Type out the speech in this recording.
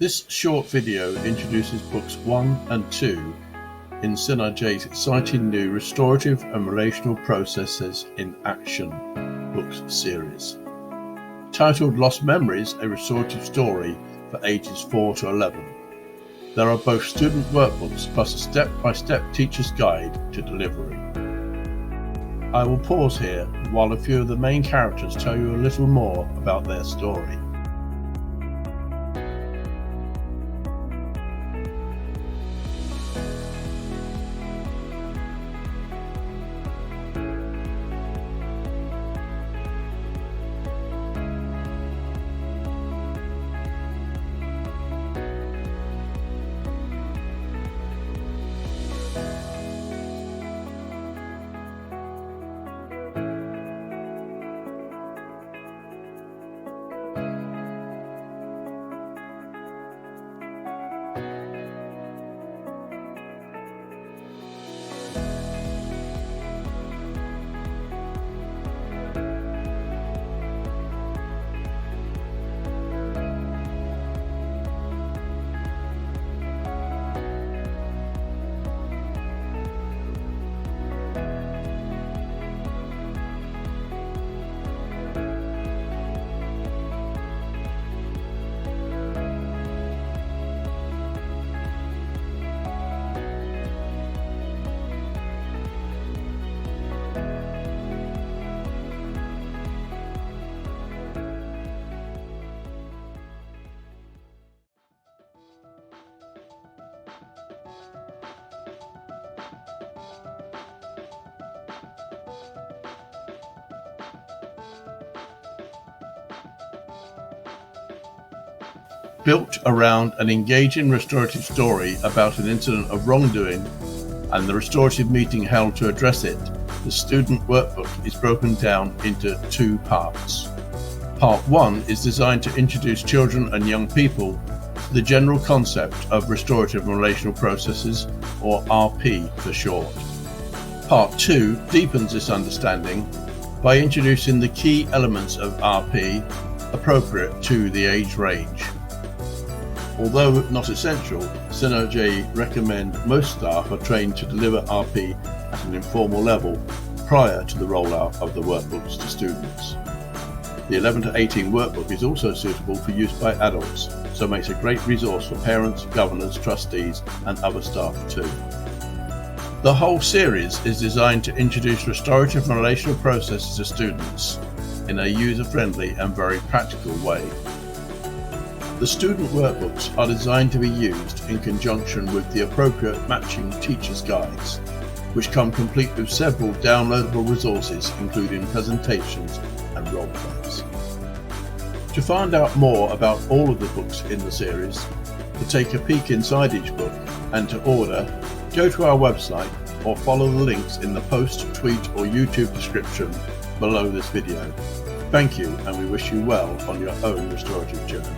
This short video introduces books 1 and 2 in SynRJ's exciting new Restorative and Relational Processes in Action books series. Titled Lost Memories, a Restorative Story for ages 4 to 11. There are both student workbooks plus a step-by-step teacher's guide to delivery. I will pause here while a few of the main characters tell you a little more about their story. Built around an engaging restorative story about an incident of wrongdoing and the restorative meeting held to address it, the student workbook is broken down into 2 parts. Part 1 is designed to introduce children and young people to the general concept of restorative and relational processes, or RP for short. Part 2 deepens this understanding by introducing the key elements of RP appropriate to the age range. Although not essential, SynRJ recommend most staff are trained to deliver RP at an informal level prior to the rollout of the workbooks to students. The 11 to 18 workbook is also suitable for use by adults, so makes a great resource for parents, governors, trustees and other staff too. The whole series is designed to introduce restorative and relational processes to students in a user-friendly and very practical way. The student workbooks are designed to be used in conjunction with the appropriate matching teacher's guides, which come complete with several downloadable resources including presentations and role plays. To find out more about all of the books in the series, to take a peek inside each book and to order, go to our website or follow the links in the post, tweet or YouTube description below this video. Thank you, and we wish you well on your own restorative journey.